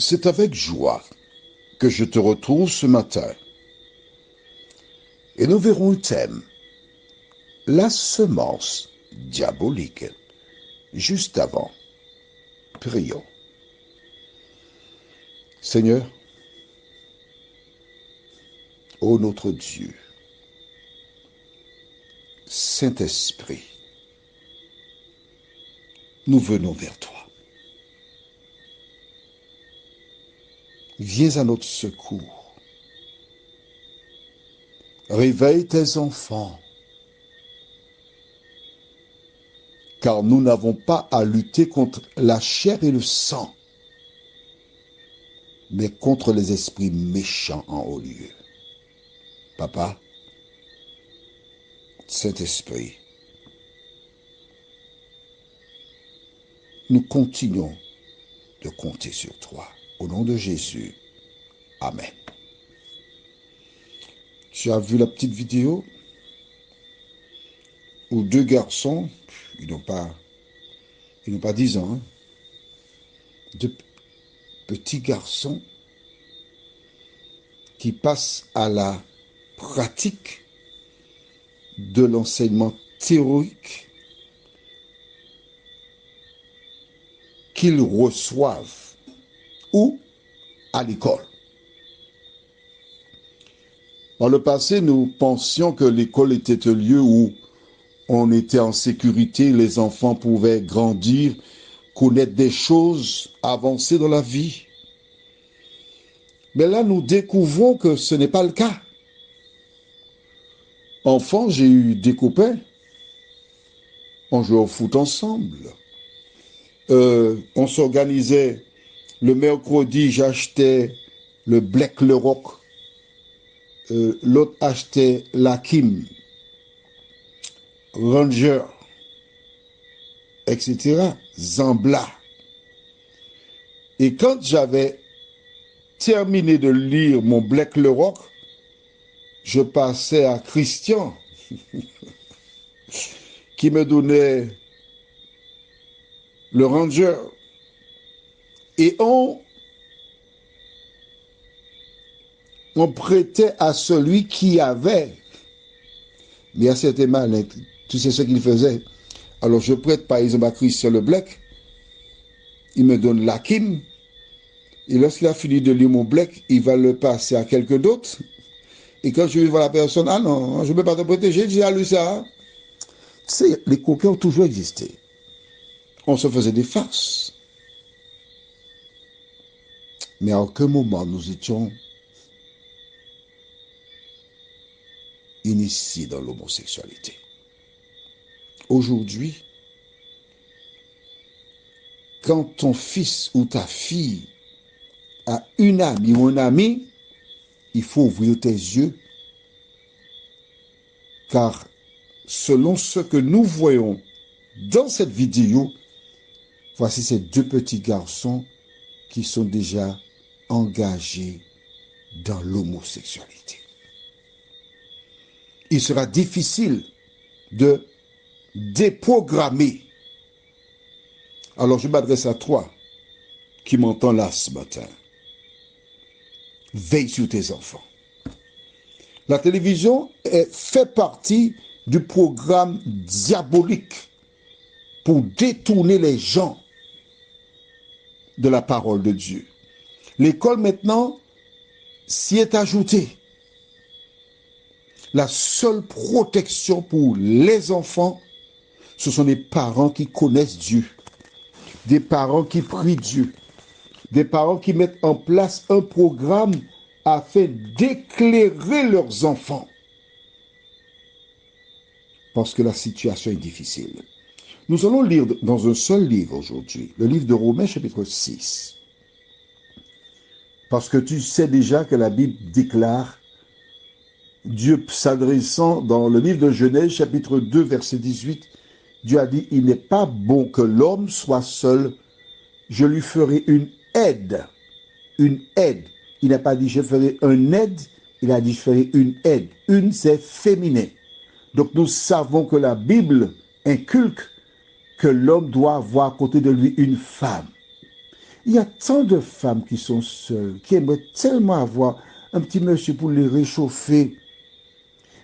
C'est avec joie que je te retrouve ce matin. Et nous verrons un thème, la semence diabolique. Juste avant, prions. Seigneur, ô notre Dieu, Saint-Esprit, nous venons vers toi. Viens à notre secours. Réveille tes enfants, car nous n'avons pas à lutter contre la chair et le sang, mais contre les esprits méchants en haut lieu. Papa, Saint-Esprit, nous continuons de compter sur toi. Au nom de Jésus, Amen. Tu as vu la petite vidéo où deux garçons, ils n'ont pas 10 ans, hein, deux petits garçons qui passent à la pratique de l'enseignement théorique qu'ils reçoivent ou à l'école. Dans le passé, nous pensions que l'école était un lieu où on était en sécurité, les enfants pouvaient grandir, connaître des choses, avancer dans la vie. Mais là, nous découvrons que ce n'est pas le cas. Enfant, j'ai eu des copains, on jouait au foot ensemble. On s'organisait. Le mercredi, j'achetais le Black Le Rock. L'autre achetait la Kim, Ranger, etc. Zambla. Et quand j'avais terminé de lire mon Black Le Rock, je passais à Christian, qui me donnait le Ranger. Et on prêtait à celui qui avait. Mais à certains malins, tu sais ce qu'il faisait. Alors je prête par exemple à Christian le Black, il me donne la Kim, et lorsqu'il a fini de lire mon Black, il va le passer à quelqu'un d'autre. Et quand je vais voir la personne, ah non, je ne peux pas te prêter, j'ai déjà lu ça. Tu sais, les coquins ont toujours existé. On se faisait des farces. Mais à aucun moment nous étions initiés dans l'homosexualité. Aujourd'hui, quand ton fils ou ta fille a une amie ou un ami, il faut ouvrir tes yeux, car selon ce que nous voyons dans cette vidéo, voici ces deux petits garçons qui sont déjà engagés dans l'homosexualité. Il sera difficile de déprogrammer. Alors je m'adresse à toi qui m'entends là ce matin. Veille sur tes enfants. La télévision fait partie du programme diabolique pour détourner les gens de la parole de Dieu. L'école maintenant s'y est ajoutée. La seule protection pour les enfants, ce sont des parents qui connaissent Dieu, des parents qui prient Dieu, des parents qui mettent en place un programme afin d'éclairer leurs enfants. Parce que la situation est difficile. Nous allons lire dans un seul livre aujourd'hui, le livre de Romains chapitre 6. Parce que tu sais déjà que la Bible déclare, Dieu s'adressant dans le livre de Genèse chapitre 2 verset 18, Dieu a dit, il n'est pas bon que l'homme soit seul, je lui ferai une aide. Une aide. Il n'a pas dit je ferai un aide, il a dit je ferai une aide. Une, c'est féminin. Donc nous savons que la Bible inculque que l'homme doit avoir à côté de lui une femme. Il y a tant de femmes qui sont seules, qui aimeraient tellement avoir un petit monsieur pour les réchauffer.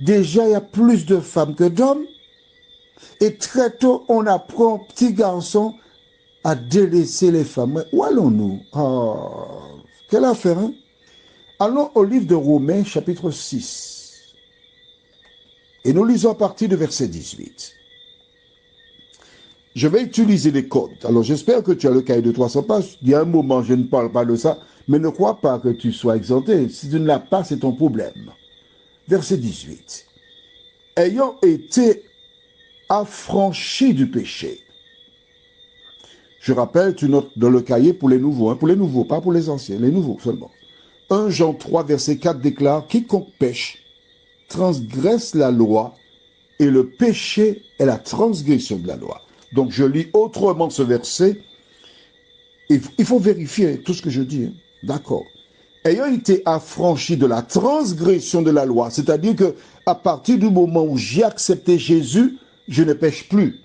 Déjà, il y a plus de femmes que d'hommes. Et très tôt, on apprend, petits garçons, à délaisser les femmes. Mais où allons-nous? Oh, quelle affaire, hein? Allons au livre de Romains, chapitre 6. Et nous lisons à partir du verset 18. Je vais utiliser les codes. Alors, j'espère que tu as le cahier de 300 pages. Il y a un moment, je ne parle pas de ça, mais ne crois pas que tu sois exempté. Si tu ne l'as pas, c'est ton problème. Verset 18. Ayant été affranchis du péché. Je rappelle, tu notes dans le cahier pour les nouveaux, hein, pour les nouveaux, pas pour les anciens, les nouveaux seulement. 1 Jean 3, verset 4 déclare, quiconque pêche transgresse la loi et le péché est la transgression de la loi. Donc je lis autrement ce verset. Il faut vérifier tout ce que je dis. Hein. D'accord. Ayant été affranchi de la transgression de la loi, c'est-à-dire que à partir du moment où j'ai accepté Jésus, je ne pêche plus.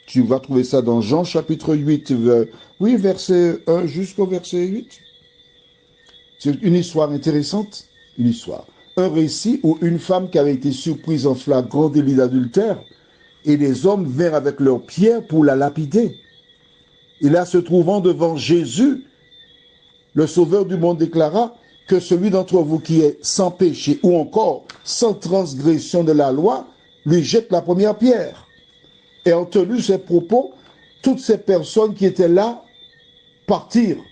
Tu vas trouver ça dans Jean chapitre 8, oui, verset 1 jusqu'au verset 8. C'est une histoire intéressante, une histoire. Un récit où une femme qui avait été surprise en flagrant délit d'adultère et les hommes vinrent avec leurs pierres pour la lapider. Et là, se trouvant devant Jésus, le Sauveur du monde déclara que celui d'entre vous qui est sans péché ou encore sans transgression de la loi, lui jette la première pierre. Et en tenu ces propos, toutes ces personnes qui étaient là partirent.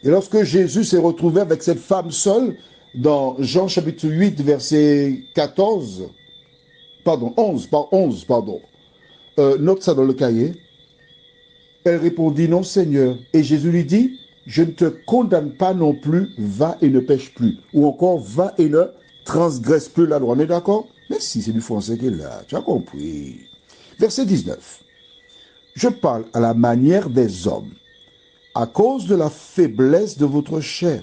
Et lorsque Jésus s'est retrouvé avec cette femme seule, dans Jean chapitre 8, verset 14, pardon, 11, note ça dans le cahier. Elle répondit, non Seigneur. Et Jésus lui dit, je ne te condamne pas non plus, va et ne pêche plus. Ou encore, va et ne transgresse plus la loi. On est d'accord? Mais si, c'est du français qui est là, tu as compris. Verset 19. Je parle à la manière des hommes, à cause de la faiblesse de votre chair.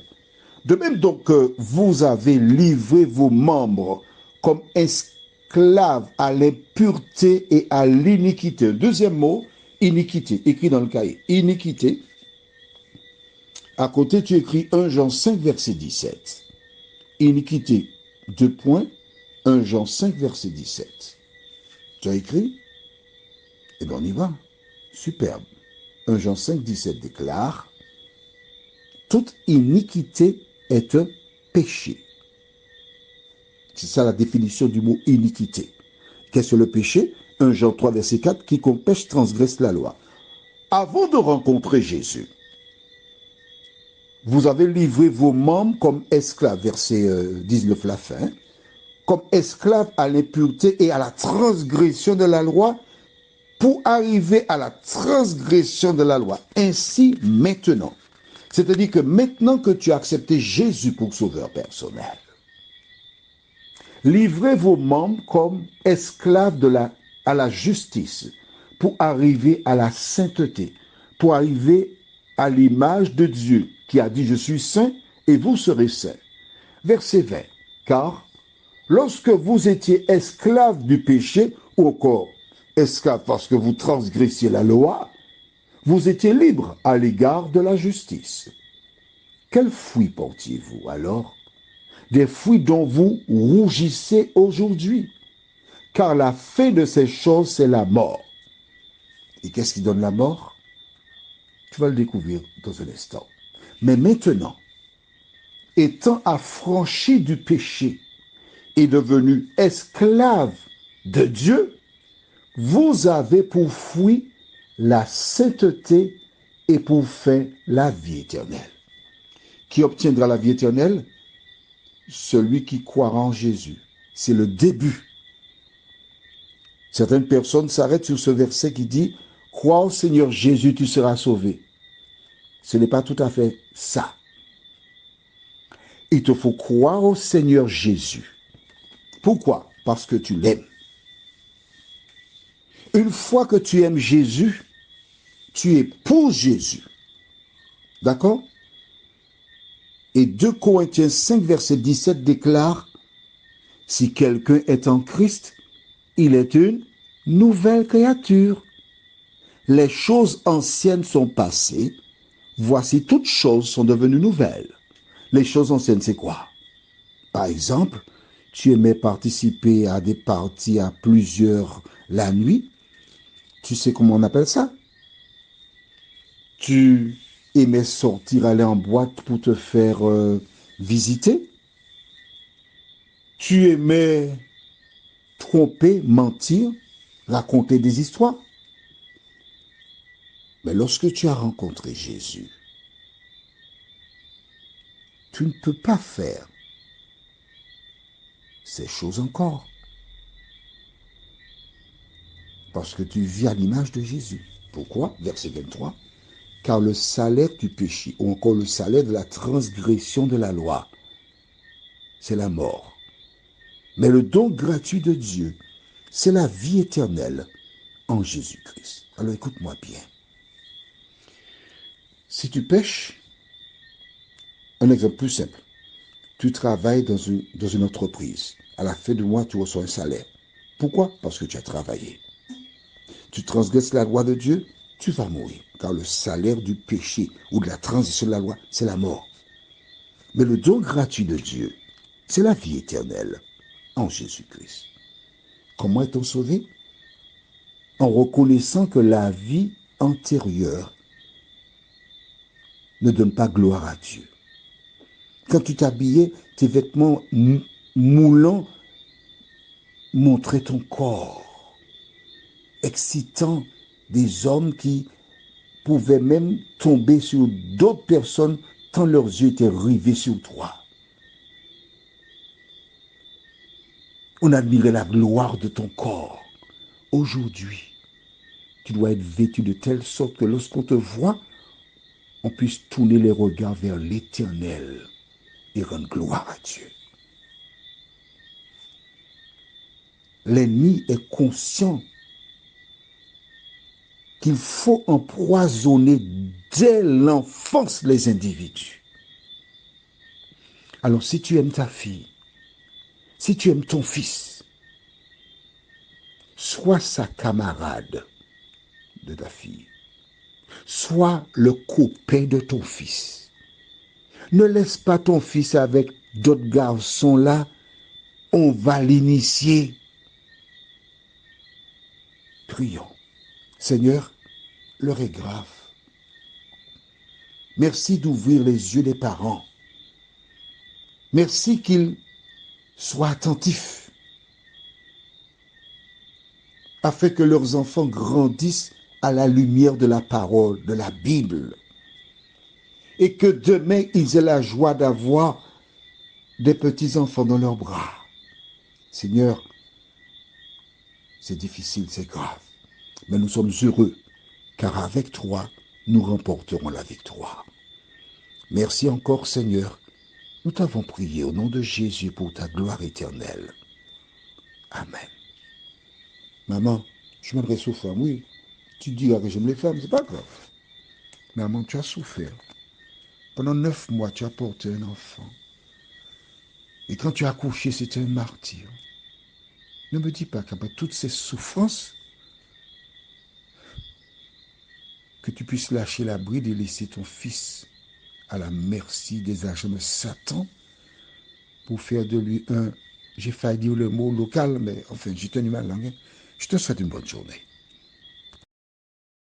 De même donc que vous avez livré vos membres comme esclaves à l'impureté et à l'iniquité. Deuxième mot, iniquité, écrit dans le cahier. Iniquité. À côté, tu écris 1 Jean 5, verset 17. Iniquité, 2 points, 1 Jean 5, verset 17. Tu as écrit? Eh bien, on y va. Superbe. 1 Jean 5, 17 déclare, toute iniquité est un péché. C'est ça la définition du mot iniquité. Qu'est-ce que le péché? 1 Jean 3, verset 4, quiconque pêche transgresse la loi. Avant de rencontrer Jésus, vous avez livré vos membres comme esclaves, verset 19 la fin, comme esclaves à l'impureté et à la transgression de la loi, pour arriver à la transgression de la loi. Ainsi, maintenant, c'est-à-dire que maintenant que tu as accepté Jésus pour sauveur personnel, livrez vos membres comme esclaves à la justice pour arriver à la sainteté, pour arriver à l'image de Dieu qui a dit « Je suis saint et vous serez saints ». Verset 20. Car lorsque vous étiez esclaves du péché, ou encore esclaves parce que vous transgressiez la loi, vous étiez libres à l'égard de la justice. Quels fruits portiez-vous alors? Des fruits dont vous rougissez aujourd'hui. Car la fin de ces choses, c'est la mort. Et qu'est-ce qui donne la mort? Tu vas le découvrir dans un instant. Mais maintenant, étant affranchis du péché et devenus esclaves de Dieu, vous avez pour fruit la sainteté et pour fin la vie éternelle. Qui obtiendra la vie éternelle? Celui qui croira en Jésus. C'est le début. Certaines personnes s'arrêtent sur ce verset qui dit « Crois au Seigneur Jésus, tu seras sauvé ». Ce n'est pas tout à fait ça. Il te faut croire au Seigneur Jésus. Pourquoi? Parce que tu l'aimes. Une fois que tu aimes Jésus, tu es pour Jésus. D'accord? Et 2 Corinthiens 5, verset 17 déclare, si quelqu'un est en Christ, il est une nouvelle créature. les choses anciennes sont passées, voici toutes choses sont devenues nouvelles. Les choses anciennes, c'est quoi? Par exemple, tu aimais participer à des parties à plusieurs la nuit. Tu sais comment on appelle ça? Tu aimais sortir, aller en boîte pour te faire visiter. Tu aimais tromper, mentir, raconter des histoires. Mais lorsque tu as rencontré Jésus, tu ne peux pas faire ces choses encore. Parce que tu vis à l'image de Jésus. Pourquoi? Verset 23. Car le salaire du péché, ou encore le salaire de la transgression de la loi, c'est la mort. Mais le don gratuit de Dieu, c'est la vie éternelle en Jésus-Christ. Alors écoute-moi bien. Si tu pêches, un exemple plus simple, tu travailles dans une entreprise. À la fin du mois, tu reçois un salaire. Pourquoi? Parce que tu as travaillé. Tu transgresses la loi de Dieu, tu vas mourir. Car le salaire du péché ou de la transition de la loi, c'est la mort. Mais le don gratuit de Dieu, c'est la vie éternelle en Jésus-Christ. Comment est-on sauvé? En reconnaissant que la vie antérieure ne donne pas gloire à Dieu. Quand tu t'habillais, tes vêtements moulants montraient ton corps, excitant des hommes qui pouvaient même tomber sur d'autres personnes tant leurs yeux étaient rivés sur toi. On admirait la gloire de ton corps. Aujourd'hui, tu dois être vêtu de telle sorte que lorsqu'on te voit, on puisse tourner les regards vers l'Éternel et rendre gloire à Dieu. L'ennemi est conscient qu'il faut empoisonner dès l'enfance les individus. Alors si tu aimes ta fille, si tu aimes ton fils, sois sa camarade de ta fille, sois le copain de ton fils. Ne laisse pas ton fils avec d'autres garçons là, on va l'initier. Prions. Seigneur, l'heure est grave. Merci d'ouvrir les yeux des parents. Merci qu'ils soient attentifs afin que leurs enfants grandissent à la lumière de la parole, de la Bible. Et que demain, ils aient la joie d'avoir des petits-enfants dans leurs bras. Seigneur, c'est difficile, c'est grave. Mais nous sommes heureux, car avec toi, nous remporterons la victoire. Merci encore, Seigneur. Nous t'avons prié au nom de Jésus pour ta gloire éternelle. Amen. Maman, je m'adresse aux femmes, oui. Tu diras que j'aime les femmes, c'est pas grave. Maman, tu as souffert. Pendant 9 mois, tu as porté un enfant. Et quand tu as accouché, c'était un martyr. Ne me dis pas qu'après toutes ces souffrances, que tu puisses lâcher la bride et laisser ton fils à la merci des agents de Satan pour faire de lui un, j'ai failli dire le mot local, mais enfin, j'ai tenu ma langue. Je te souhaite une bonne journée.